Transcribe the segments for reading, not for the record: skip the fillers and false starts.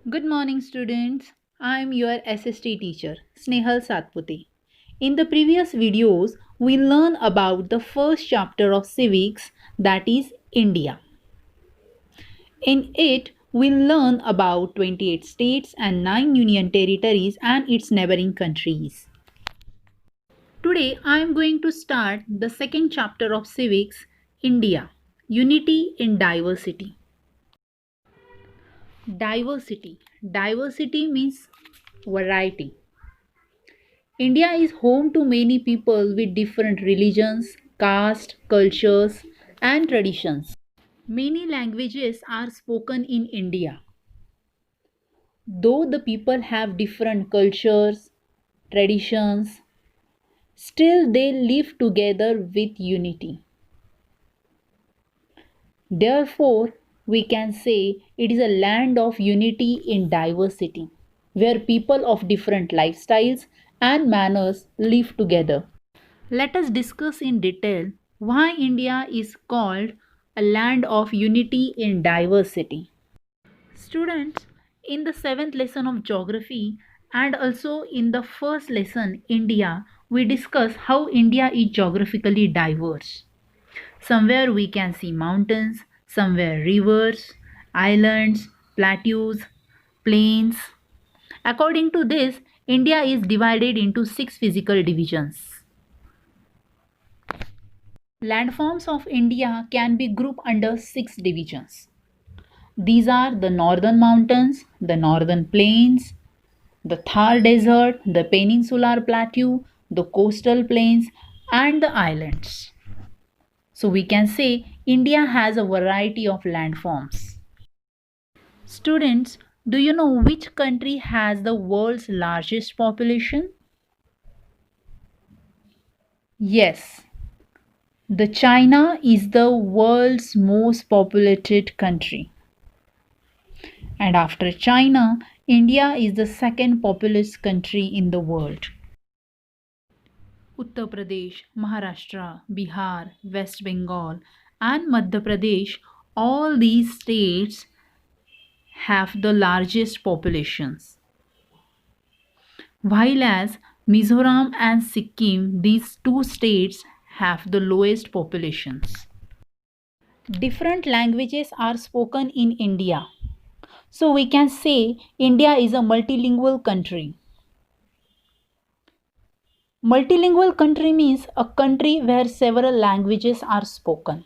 Good morning, students. I am your SST teacher, Snehal Satpute. In the previous videos, we learned about the first chapter of civics, that is India. In it, we learn about 28 states and 9 union territories and its neighboring countries. Today, I am going to start the second chapter of civics, India, Unity in Diversity. Diversity. Diversity means variety. India is home to many people with different religions, caste, cultures, and traditions. Many languages are spoken in India. Though the people have different cultures, traditions, still they live together with unity. Therefore, we can say it is a land of unity in diversity, where people of different lifestyles and manners live together. Let us discuss in detail why India is called a land of unity in diversity. Students, in the seventh lesson of geography and also in the first lesson, India, we discuss how India is geographically diverse. Somewhere we can see mountains, somewhere rivers, islands, plateaus, plains. According to this, India is divided into six physical divisions. Landforms of India can be grouped under six divisions. These are the northern mountains, the northern plains, the Thar Desert, the peninsular plateau, the coastal plains, and the islands. So we can say India has a variety of landforms. Students, do you know which country has the world's largest population? Yes, the China is the world's most populated country. And after China, India is the second populous country in the world. Uttar Pradesh, Maharashtra, Bihar, West Bengal, and Madhya Pradesh, all these states have the largest populations. While as Mizoram and Sikkim, these two states have the lowest populations. Different languages are spoken in India. So we can say India is a multilingual country. Multilingual country means a country where several languages are spoken.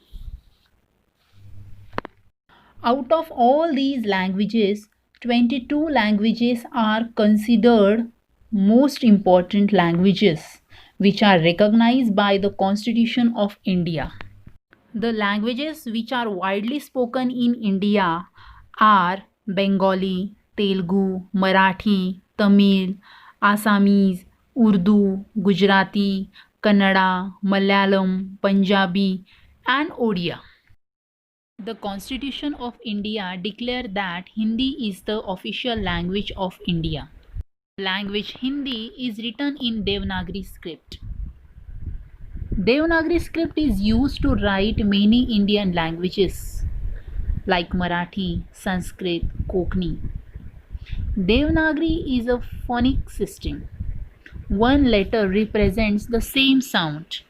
Out of all these languages, 22 languages are considered most important languages which are recognized by the Constitution of India. The languages which are widely spoken in India are Bengali, Telugu, Marathi, Tamil, Assamese, Urdu, Gujarati, Kannada, Malayalam, Punjabi, and Odia. The Constitution of India declared that Hindi is the official language of India. Language Hindi is written in Devanagari script. Devanagari script is used to write many Indian languages like Marathi, Sanskrit, Konkani. Devanagari is a phonic system. One letter represents the same sound.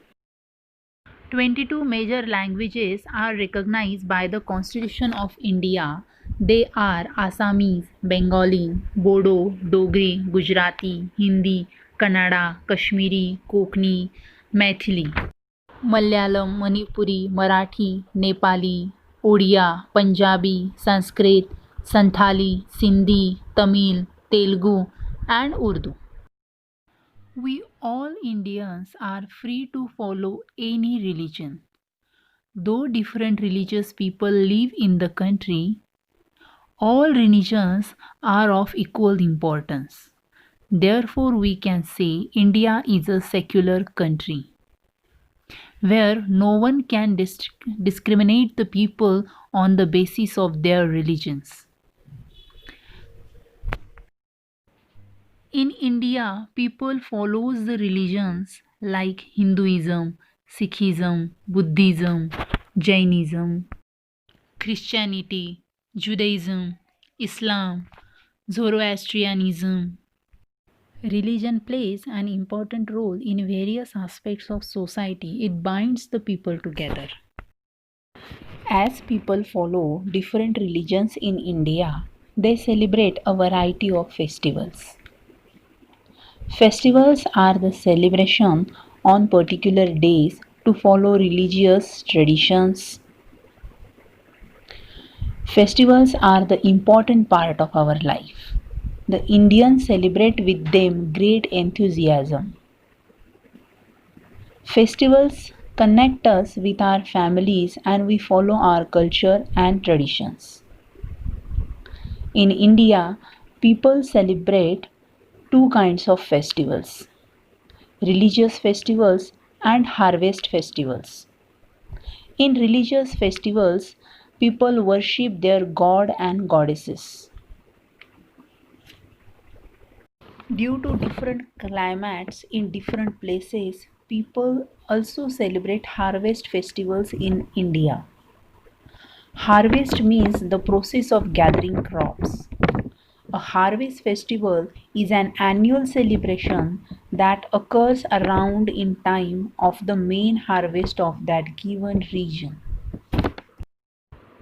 22 major languages are recognized by the Constitution of India. They are Assamese, Bengali, Bodo, Dogri, Gujarati, Hindi, Kannada, Kashmiri, Konkani, Maithili. Malayalam, Manipuri, Marathi, Nepali, Odia, Punjabi, Sanskrit, Santhali, Sindhi, Tamil, Telugu, and Urdu. We all Indians are free to follow any religion. Though different religious people live in the country, all religions are of equal importance. Therefore, we can say India is a secular country where no one can discriminate the people on the basis of their religions. In India, people follows the religions like Hinduism, Sikhism, Buddhism, Jainism, Christianity, Judaism, Islam, Zoroastrianism. Religion plays an important role in various aspects of society. It binds the people together. As people follow different religions in India, they celebrate a variety of festivals. Festivals are the celebration on particular days to follow religious traditions. Festivals are the important part of our life. The Indians celebrate with them great enthusiasm. Festivals connect us with our families and we follow our culture and traditions. In India, people celebrate two kinds of festivals: religious festivals and harvest festivals. In religious festivals, people worship their god and goddesses. Due to different climates in different places, people also celebrate harvest festivals in India. Harvest means the process of gathering crops. A harvest festival is an annual celebration that occurs around in time of the main harvest of that given region.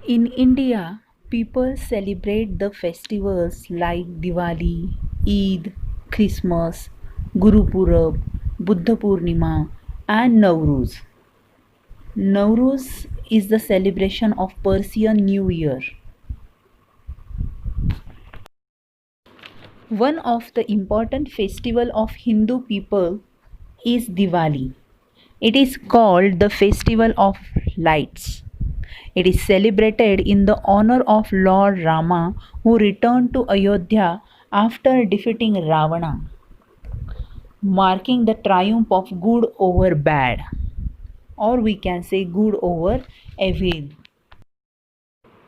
In India, people celebrate the festivals like Diwali, Eid, Christmas, Guru Purab, Buddha Purnima, and Nowruz. Nowruz is the celebration of Persian New Year. One of the important festival of Hindu people is Diwali. It is called the Festival of Lights. It is celebrated in the honor of Lord Rama who returned to Ayodhya after defeating Ravana, marking the triumph of good over bad, or we can say good over evil.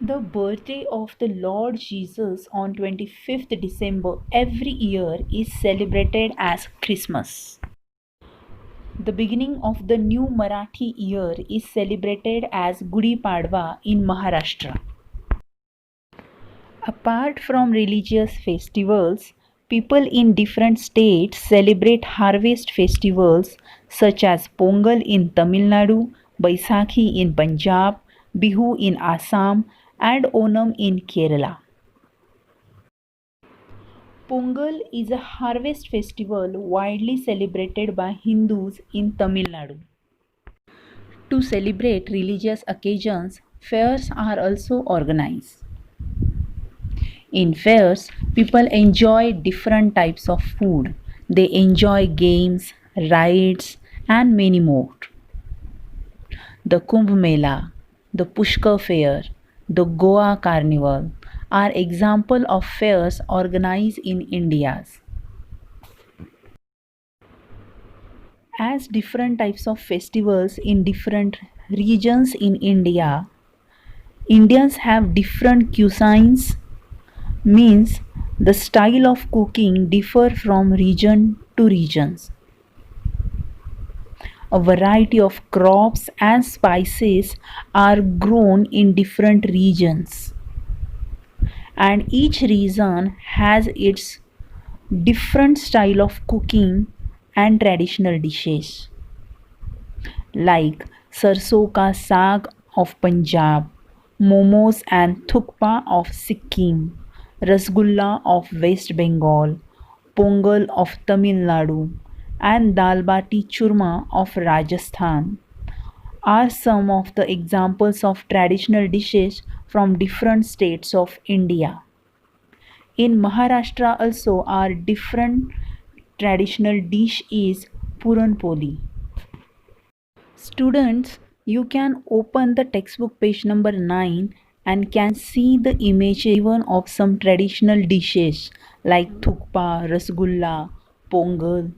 The birthday of the Lord Jesus on 25th December every year is celebrated as Christmas. The beginning of the new Marathi year is celebrated as Gudi Padwa in Maharashtra. Apart from religious festivals, people in different states celebrate harvest festivals such as Pongal in Tamil Nadu, Baisakhi in Punjab, Bihu in Assam, and Onam in Kerala. Pongal is a harvest festival widely celebrated by Hindus in Tamil Nadu. To celebrate religious occasions, fairs are also organized. In fairs, people enjoy different types of food. They enjoy games, rides, and many more. The Kumbh Mela, the Pushkar Fair, the Goa Carnival are examples of fairs organized in India. As different types of festivals in different regions in India, Indians have different cuisines, means the style of cooking differ from region to regions. A variety of crops and spices are grown in different regions, and each region has its different style of cooking and traditional dishes like sarso ka saag of Punjab, momos and thukpa of Sikkim, rasgulla of West Bengal, pongal of Tamil Nadu, and dal bati churma of Rajasthan are some of the examples of traditional dishes from different states of India. In Maharashtra also our different traditional dish is Puran Poli. Students, you can open the textbook page number 9 and can see the image given of some traditional dishes like thukpa, rasgulla, pongal.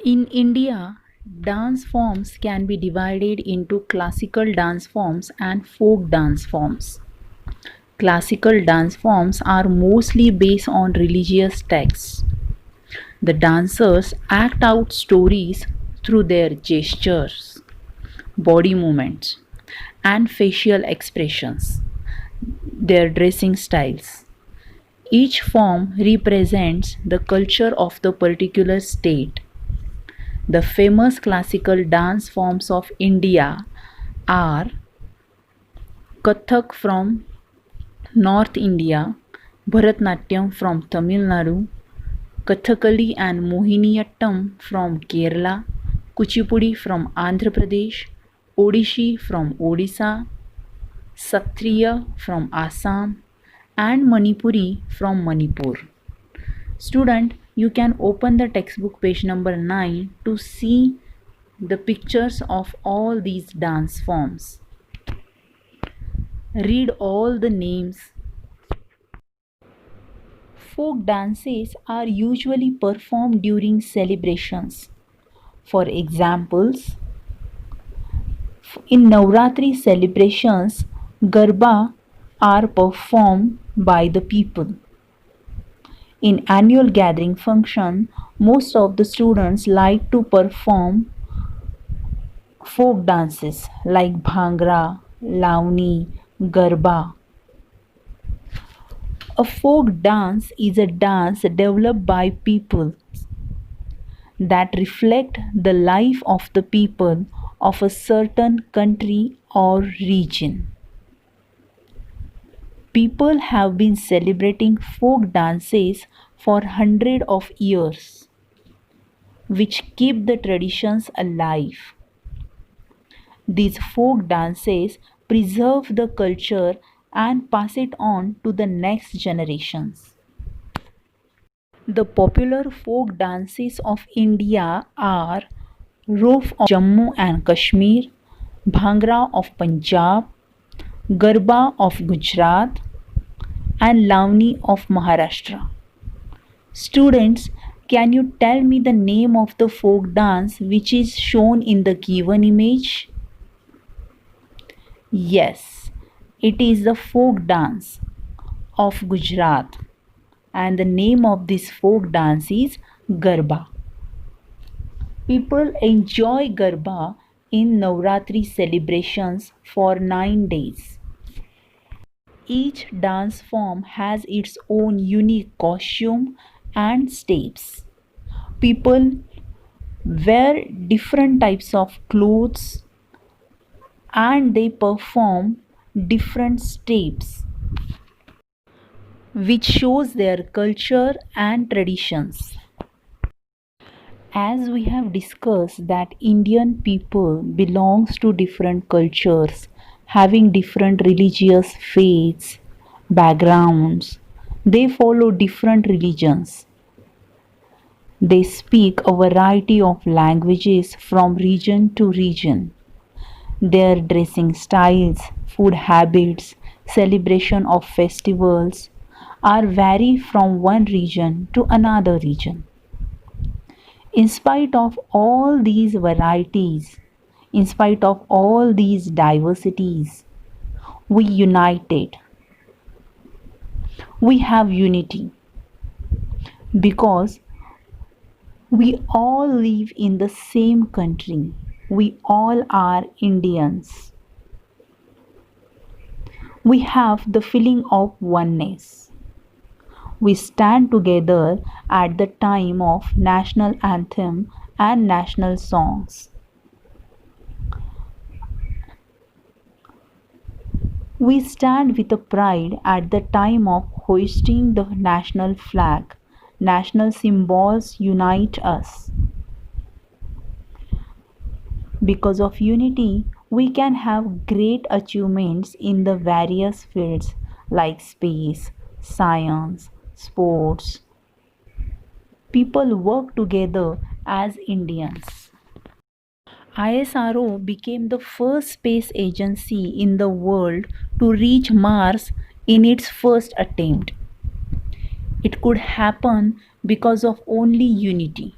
In India, dance forms can be divided into classical dance forms and folk dance forms. Classical dance forms are mostly based on religious texts. The dancers act out stories through their gestures, body movements, and facial expressions, their dressing styles. Each form represents the culture of the particular state. The famous classical dance forms of India are Kathak from North India, Bharatnatyam from Tamil Nadu, Kathakali and Mohiniyattam from Kerala, Kuchipudi from Andhra Pradesh, Odissi from Odisha, Satriya from Assam, and Manipuri from Manipur. Student, you can open the textbook page number 9 to see the pictures of all these dance forms. Read all the names. Folk dances are usually performed during celebrations. For examples, in Navratri celebrations, Garba are performed by the people. In annual gathering function, most of the students like to perform folk dances like Bhangra, Lavani, Garba. A folk dance is a dance developed by people that reflect the life of the people of a certain country or region. People have been celebrating folk dances for hundreds of years, which keep the traditions alive. These folk dances preserve the culture and pass it on to the next generations. The popular folk dances of India are Roof of Jammu and Kashmir, Bhangra of Punjab, Garba of Gujarat, and Lavani of Maharashtra. Students, can you tell me the name of the folk dance which is shown in the given image? Yes, it is the folk dance of Gujarat, and the name of this folk dance is Garba. People enjoy Garba in Navratri celebrations for 9 days. Each dance form has its own unique costume and steps. People wear different types of clothes and they perform different steps which shows their culture and traditions. As we have discussed that Indian people belongs to different cultures having different religious faiths, backgrounds, they follow different religions. They speak a variety of languages from region to region. Their dressing styles, food habits, celebration of festivals are vary from one region to another region. In spite of all these varieties, in spite of all these diversities, we united. We have unity because we all live in the same country. We all are Indians. We have the feeling of oneness. We stand together at the time of national anthem and national songs. We stand with a pride at the time of hoisting the national flag. National symbols unite us. Because of unity, we can have great achievements in the various fields like space, science, sports. People work together as Indians. ISRO became the first space agency in the world to reach Mars in its first attempt. It could happen because of only unity.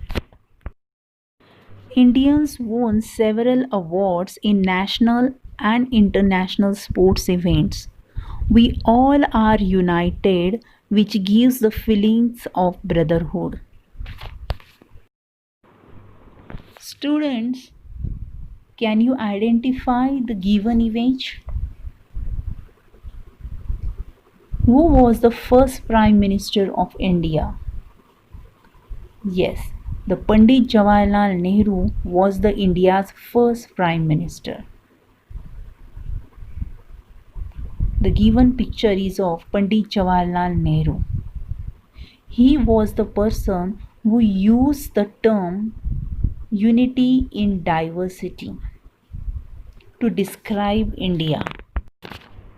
Indians won several awards in national and international sports events. We all are united, which gives the feelings of brotherhood. Students, can you identify the given image? Who was the first Prime Minister of India? Yes, the Pandit Jawaharlal Nehru was the India's first Prime Minister. The given picture is of Pandit Jawaharlal Nehru. He was the person who used the term unity in diversity to describe India.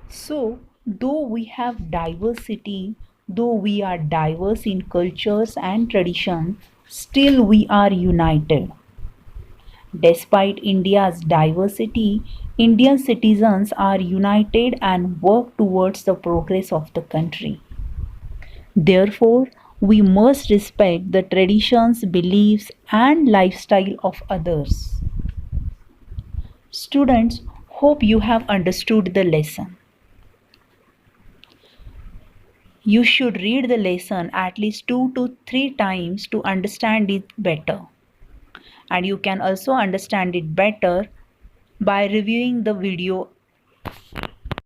So, though we have diversity, though we are diverse in cultures and traditions, still we are united. Despite India's diversity, Indian citizens are united and work towards the progress of the country. Therefore, we must respect the traditions, beliefs, and lifestyle of others. Students, hope you have understood the lesson. You should read the lesson at least 2 to 3 times to understand it better. And you can also understand it better by reviewing the video